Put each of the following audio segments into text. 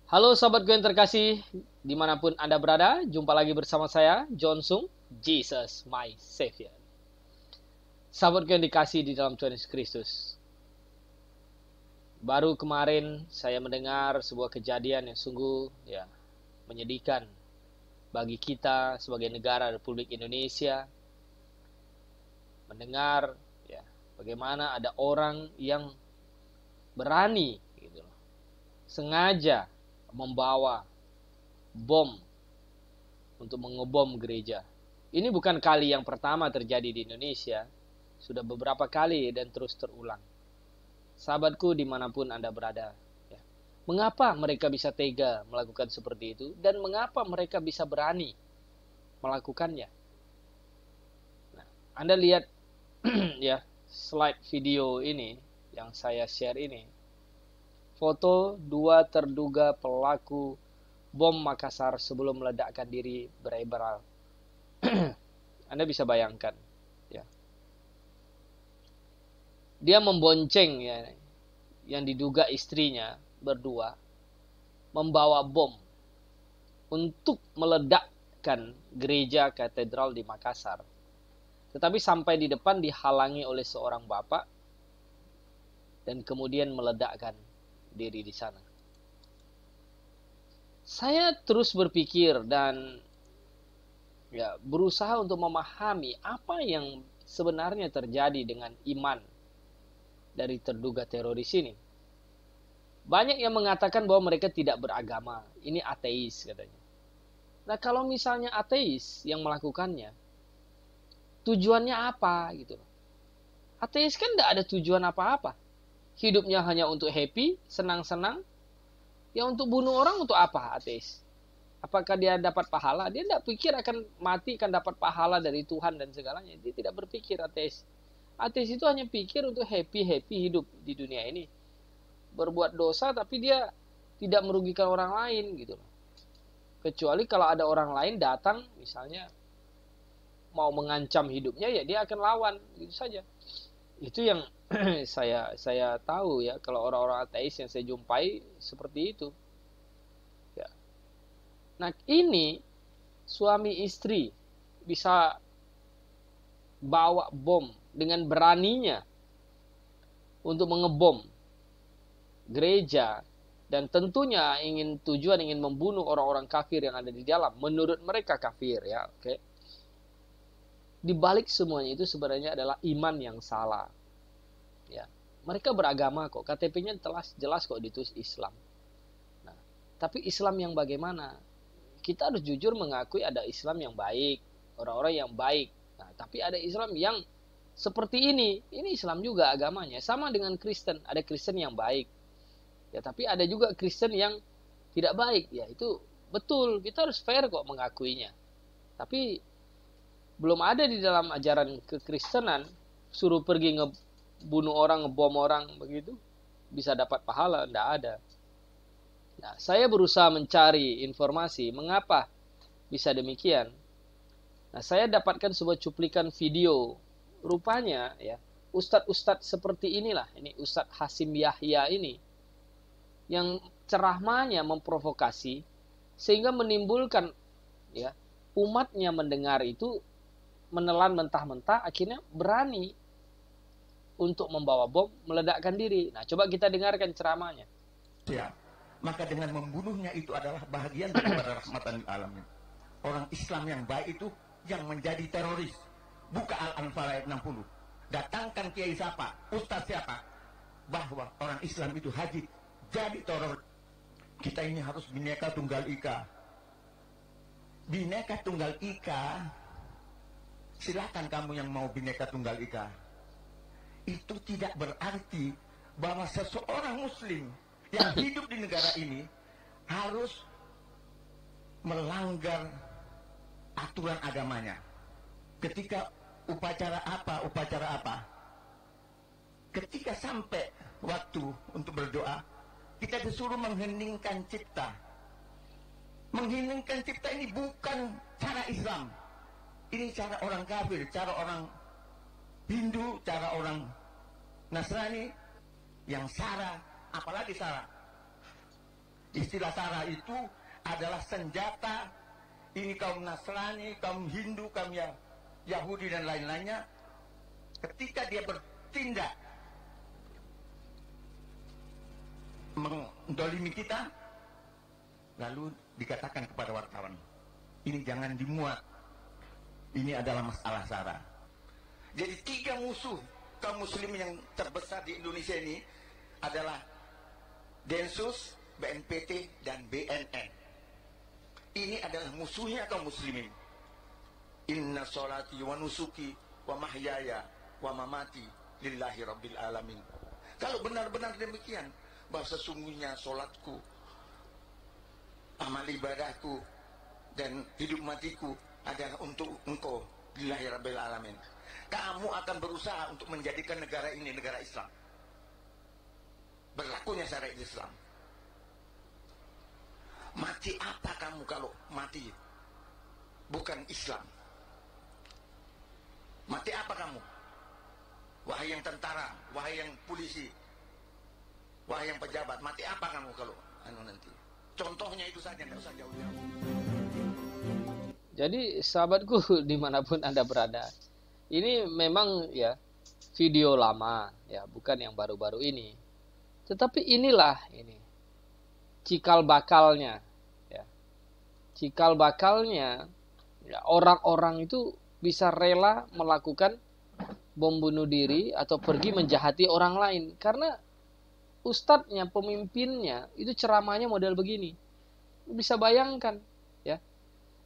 Halo sahabatku yang terkasih, dimanapun Anda berada, jumpa lagi bersama saya, John Sung, Jesus my Savior. Sahabatku yang dikasih di dalam Tuhan Yesus Kristus. Baru kemarin saya mendengar sebuah kejadian yang sungguh menyedihkan bagi kita sebagai negara Republik Indonesia. Mendengar bagaimana ada orang yang berani sengaja membawa bom untuk mengebom gereja. Ini bukan kali yang pertama terjadi di Indonesia, sudah beberapa kali dan terus terulang. Sahabatku dimanapun Anda berada, mengapa mereka bisa tega melakukan seperti itu dan mengapa mereka bisa berani melakukannya? Nah, Anda lihat slide video ini yang saya share ini. Foto dua terduga pelaku bom Makassar sebelum meledakkan diri berebaran. Anda bisa bayangkan, dia membonceng yang diduga istrinya berdua membawa bom untuk meledakkan gereja katedral di Makassar. Tetapi sampai di depan dihalangi oleh seorang bapak dan kemudian meledakkan diri di sana. Saya terus berpikir dan berusaha untuk memahami apa yang sebenarnya terjadi dengan iman dari terduga teroris ini. Banyak yang mengatakan bahwa mereka tidak beragama. Ini ateis katanya. Nah, kalau misalnya ateis yang melakukannya, tujuannya apa gitu? Ateis kan tidak ada tujuan apa-apa. Hidupnya hanya untuk happy, senang-senang. Ya untuk bunuh orang untuk apa ateis? Apakah dia dapat pahala? Dia tidak pikir akan mati, akan dapat pahala dari Tuhan dan segalanya. Dia tidak berpikir ateis. Ateis itu hanya pikir untuk happy hidup di dunia ini. Berbuat dosa tapi dia tidak merugikan orang lain gitu. Kecuali kalau ada orang lain datang misalnya mau mengancam hidupnya, ya dia akan lawan gitu saja. Itu yang saya tahu kalau orang-orang ateis yang saya jumpai seperti itu. Nah, ini suami istri bisa bawa bom dengan beraninya untuk mengebom gereja dan tentunya tujuan ingin membunuh orang-orang kafir yang ada di dalam. Menurut mereka kafir Di balik semuanya itu sebenarnya adalah iman yang salah. Mereka beragama kok, KTP-nya jelas kok ditulis Islam. Nah, tapi Islam yang bagaimana? Kita harus jujur mengakui ada Islam yang baik, orang-orang yang baik. Nah, tapi ada Islam yang seperti ini. Ini Islam juga agamanya. Sama dengan Kristen. Ada Kristen yang baik. Tapi ada juga Kristen yang tidak baik. Itu betul. Kita harus fair kok mengakuinya. Tapi belum ada di dalam ajaran kekristenan suruh pergi ngebunuh orang, ngebom orang begitu bisa dapat pahala. Tidak ada. Nah, saya berusaha mencari informasi mengapa bisa demikian. Nah, saya dapatkan sebuah cuplikan video. Rupanya ustadz-ustadz seperti inilah, ini Ustadz Hasim Yahya ini yang ceramahnya memprovokasi sehingga menimbulkan umatnya mendengar itu menelan mentah-mentah, akhirnya berani untuk membawa bom, meledakkan diri. Nah, coba kita dengarkan ceramahnya. Maka dengan membunuhnya itu adalah bahagian daripada rahmatan alamin. Orang Islam yang baik itu yang menjadi teroris. Buka Al-Anfal ayat 60. Datangkan kiai siapa, ustaz siapa, bahwa orang Islam itu haji jadi teror. Kita ini harus bineka tunggal ika. Bineka tunggal ika, silakan kamu yang mau bineka tunggal ika. Itu tidak berarti bahwa seseorang muslim yang hidup di negara ini harus melanggar aturan agamanya. Ketika upacara apa, ketika sampai waktu untuk berdoa, kita disuruh mengheningkan cipta. Mengheningkan cipta ini bukan cara Islam. Ini cara orang kafir, cara orang Hindu, cara orang Nasrani yang sara, apalagi sara. Istilah sara itu adalah senjata. Ini kaum Nasrani, kaum Hindu, kaum Yahudi dan lain-lainnya, ketika dia bertindak mendolimi kita, lalu dikatakan kepada wartawan, ini jangan dimuat, ini adalah masalah sara. Jadi 3 musuh kaum muslimin yang terbesar di Indonesia ini adalah Densus, BNPT, dan BNN. Ini adalah musuhnya kaum muslimin. Inna sholati wa nusuki wa mahyaya wa mamati lillahi rabbil alamin. Kalau benar-benar demikian, bahwa sesungguhnya sholatku, amal ibadahku, dan hidup matiku adalah untuk engkau, lillahi rabbil alamin, kamu akan berusaha untuk menjadikan negara ini negara Islam, berlakunya syariat Islam. Mati apa kamu kalau mati bukan Islam? Mati apa kamu? Wahai yang tentara, wahai yang polisi, wahai yang pejabat, mati apa kamu kalau nanti? Contohnya itu saja, tidak usah jauh-jauh. Jadi sahabatku dimanapun Anda berada, ini memang ya video lama ya, bukan yang baru-baru ini. Tetapi inilah ini cikal bakalnya ya. Cikal bakalnya ya, orang-orang itu bisa rela melakukan bom bunuh diri atau pergi menjahati orang lain karena ustadznya, pemimpinnya itu ceramahnya model begini. Bisa bayangkan ya,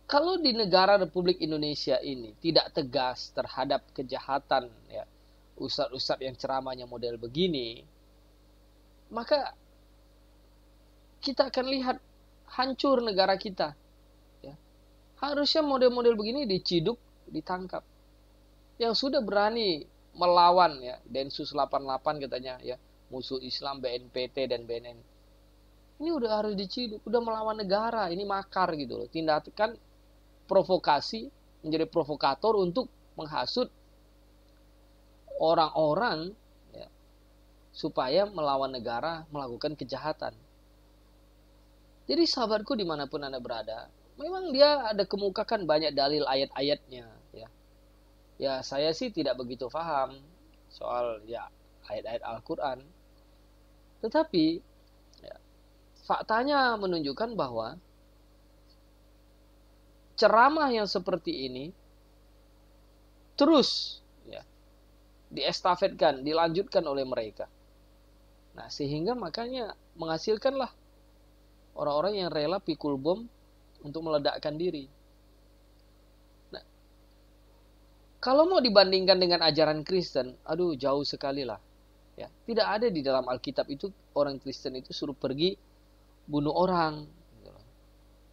kalau di negara Republik Indonesia ini tidak tegas terhadap kejahatan ya, ustadz-ustadz yang ceramahnya model begini, maka kita akan lihat hancur negara kita. Ya. Harusnya model-model begini diciduk, ditangkap. Yang sudah berani melawan ya, Densus 88 katanya ya, musuh Islam, BNPT dan BNN. Ini udah harus diciduk, udah melawan negara, ini makar gitu loh. Tindakan provokasi, menjadi provokator untuk menghasut orang-orang ya, supaya melawan negara, melakukan kejahatan. Jadi sahabatku dimanapun Anda berada, memang dia ada kemukakan banyak dalil ayat-ayatnya. Ya, ya saya sih tidak begitu paham soal ya ayat-ayat Al-Quran. Tetapi ya, faktanya menunjukkan bahwa ceramah yang seperti ini terus ya, diestafetkan, dilanjutkan oleh mereka. Nah sehingga makanya menghasilkanlah orang-orang yang rela pikul bom untuk meledakkan diri. Nah, kalau mau dibandingkan dengan ajaran Kristen, aduh jauh sekali lah. Ya, tidak ada di dalam Alkitab itu orang Kristen itu suruh pergi bunuh orang.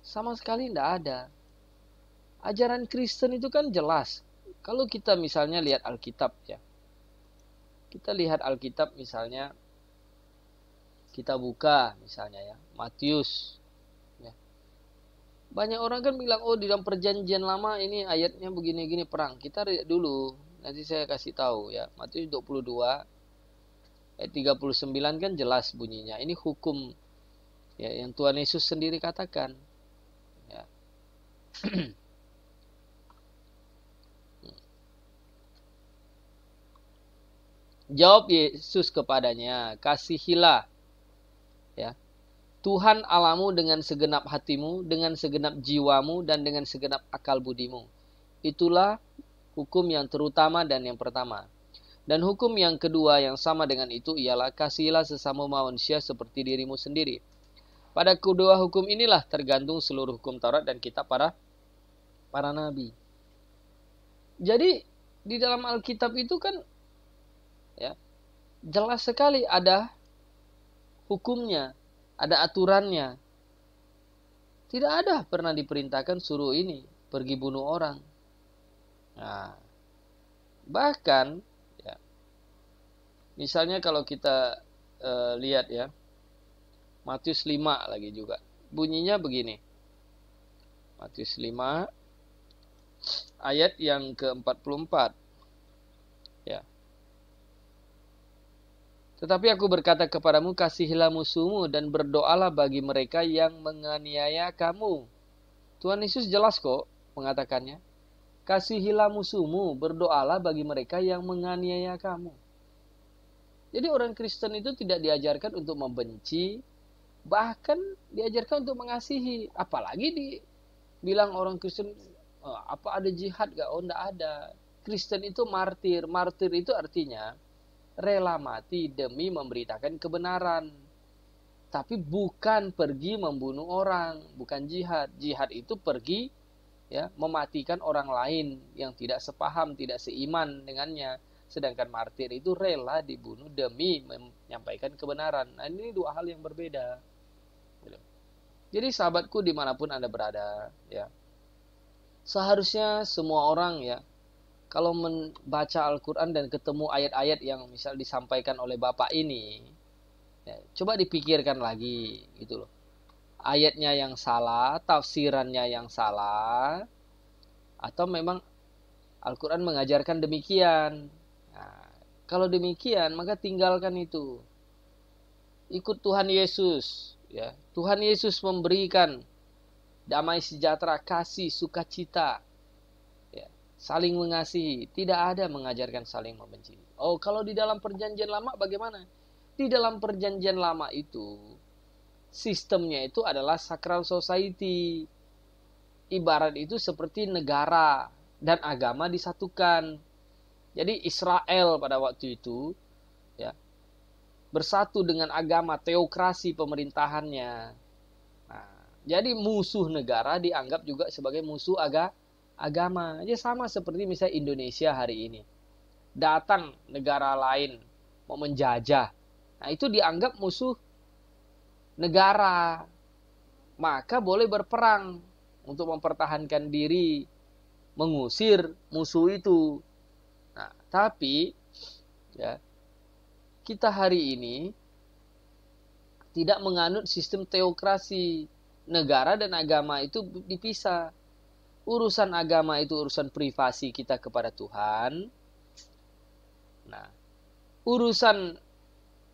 Sama sekali tidak ada. Ajaran Kristen itu kan jelas. Kalau kita misalnya lihat Alkitab ya, kita lihat Alkitab misalnya, kita buka misalnya ya, Matius. Ya. Banyak orang kan bilang, oh di dalam perjanjian lama ini ayatnya begini-gini perang. Kita lihat dulu, nanti saya kasih tahu ya. Matius 22 ayat 39 kan jelas bunyinya. Ini hukum ya, yang Tuhan Yesus sendiri katakan. Ya. Jawab Yesus kepadanya, kasihilah ya Tuhan Allahmu dengan segenap hatimu, dengan segenap jiwamu, dan dengan segenap akal budimu. Itulah hukum yang terutama dan yang pertama. Dan hukum yang kedua yang sama dengan itu ialah kasihilah sesama manusia seperti dirimu sendiri. Pada kedua hukum inilah tergantung seluruh hukum Taurat dan kitab para nabi. Jadi di dalam Alkitab itu kan ya jelas sekali ada hukumnya, ada aturannya. Tidak ada pernah diperintahkan suruh ini pergi bunuh orang. Nah, bahkan ya, misalnya kalau kita lihat ya, Matius 5 lagi juga. Bunyinya begini. Matius 5 ayat yang ke-44. Ya. Tetapi aku berkata kepadamu, kasihilah musuhmu dan berdoalah bagi mereka yang menganiaya kamu. Tuhan Yesus jelas kok mengatakannya. Kasihilah musuhmu, berdoalah bagi mereka yang menganiaya kamu. Jadi orang Kristen itu tidak diajarkan untuk membenci, bahkan diajarkan untuk mengasihi. Apalagi dibilang orang Kristen, apa ada jihad gak? Oh, enggak ada. Kristen itu martir. Martir itu artinya rela mati demi memberitakan kebenaran. Tapi bukan pergi membunuh orang, bukan jihad. Jihad itu pergi ya mematikan orang lain yang tidak sepaham, tidak seiman dengannya. Sedangkan martir itu rela dibunuh demi menyampaikan kebenaran. Nah, ini dua hal yang berbeda. Jadi sahabatku dimanapun Anda berada, ya, seharusnya semua orang ya, kalau membaca Al-Quran dan ketemu ayat-ayat yang misal disampaikan oleh Bapak ini, ya, coba dipikirkan lagi gitu loh. Ayatnya yang salah, tafsirannya yang salah, atau memang Al-Quran mengajarkan demikian. Nah, kalau demikian, maka tinggalkan itu. Ikut Tuhan Yesus. Ya. Tuhan Yesus memberikan damai sejahtera, kasih, sukacita. Saling mengasihi, tidak ada mengajarkan saling membenci. Oh, kalau di dalam perjanjian lama bagaimana? Di dalam perjanjian lama itu, sistemnya itu adalah sacral society. Ibarat itu seperti negara dan agama disatukan. Jadi Israel pada waktu itu, ya, bersatu dengan agama, teokrasi pemerintahannya. Nah, jadi musuh negara dianggap juga sebagai musuh agama. Aja sama seperti misalnya Indonesia hari ini. Datang negara lain mau menjajah. Nah, itu dianggap musuh negara. Maka boleh berperang untuk mempertahankan diri, mengusir musuh itu. Nah, tapi ya, kita hari ini tidak menganut sistem teokrasi. Negara dan agama itu dipisah. Urusan agama itu urusan privasi kita kepada Tuhan. Nah, urusan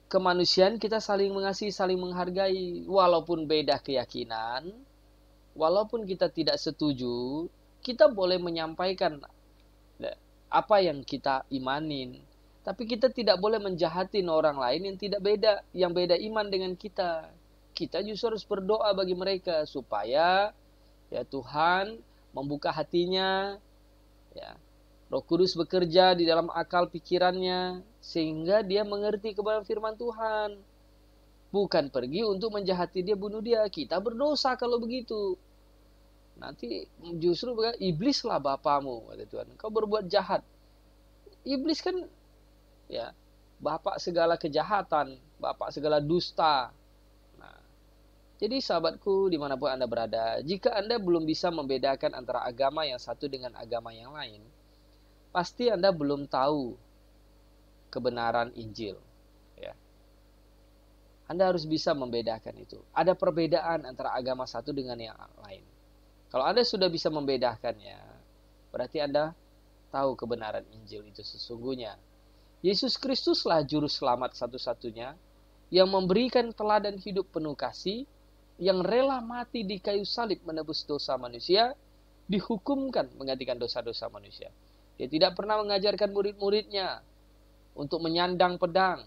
kemanusiaan kita saling mengasihi, saling menghargai. Walaupun beda keyakinan, walaupun kita tidak setuju, kita boleh menyampaikan apa yang kita imanin. Tapi kita tidak boleh menjahatin orang lain yang beda iman dengan kita. Kita justru harus berdoa bagi mereka supaya ya Tuhan membuka hatinya, ya, Roh Kudus bekerja di dalam akal pikirannya sehingga dia mengerti kebenaran firman Tuhan. Bukan pergi untuk menjahati dia, bunuh dia. Kita berdosa kalau begitu. Nanti justru iblislah bapamu, kata Tuhan. Kau berbuat jahat. Iblis kan ya bapak segala kejahatan, bapak segala dusta. Jadi sahabatku dimanapun Anda berada, jika Anda belum bisa membedakan antara agama yang satu dengan agama yang lain, pasti Anda belum tahu kebenaran Injil. Ya. Anda harus bisa membedakan itu. Ada perbedaan antara agama satu dengan yang lain. Kalau Anda sudah bisa membedakannya, berarti Anda tahu kebenaran Injil itu sesungguhnya. Yesus Kristuslah juru selamat satu-satunya yang memberikan teladan hidup penuh kasih, yang rela mati di kayu salib menebus dosa manusia, dihukumkan menggantikan dosa-dosa manusia. Dia tidak pernah mengajarkan murid-muridnya untuk menyandang pedang,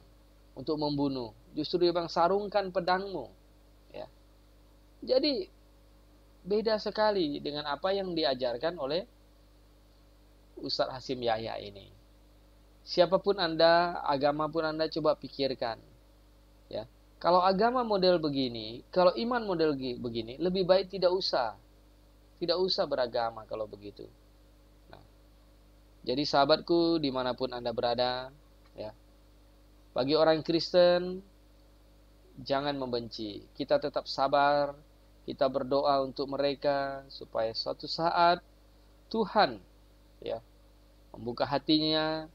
untuk membunuh. Justru dia bilang, sarungkan pedangmu. Ya. Jadi, beda sekali dengan apa yang diajarkan oleh Ustadz Hasyim Yahya ini. Siapapun Anda, agama pun Anda, coba pikirkan. Ya. Kalau agama model begini, kalau iman model begini, lebih baik tidak usah. Tidak usah beragama kalau begitu. Nah, jadi sahabatku dimanapun Anda berada, ya, bagi orang Kristen, jangan membenci. Kita tetap sabar, kita berdoa untuk mereka, supaya suatu saat Tuhan ya membuka hatinya,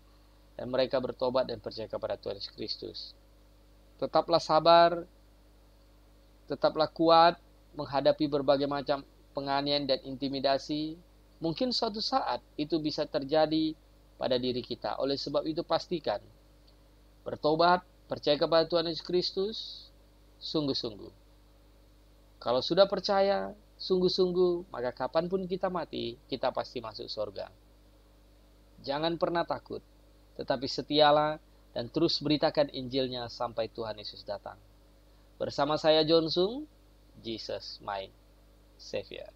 dan mereka bertobat dan percaya kepada Tuhan Yesus Kristus. Tetaplah sabar, tetaplah kuat menghadapi berbagai macam penganiayaan dan intimidasi. Mungkin suatu saat itu bisa terjadi pada diri kita. Oleh sebab itu pastikan bertobat, Percaya kepada Tuhan Yesus Kristus, sungguh-sungguh. Kalau sudah percaya, sungguh-sungguh, maka kapanpun kita mati, kita pasti masuk surga. Jangan pernah takut, tetapi setialah dan terus beritakan Injilnya sampai Tuhan Yesus datang. Bersama saya John Sung, Jesus my Savior.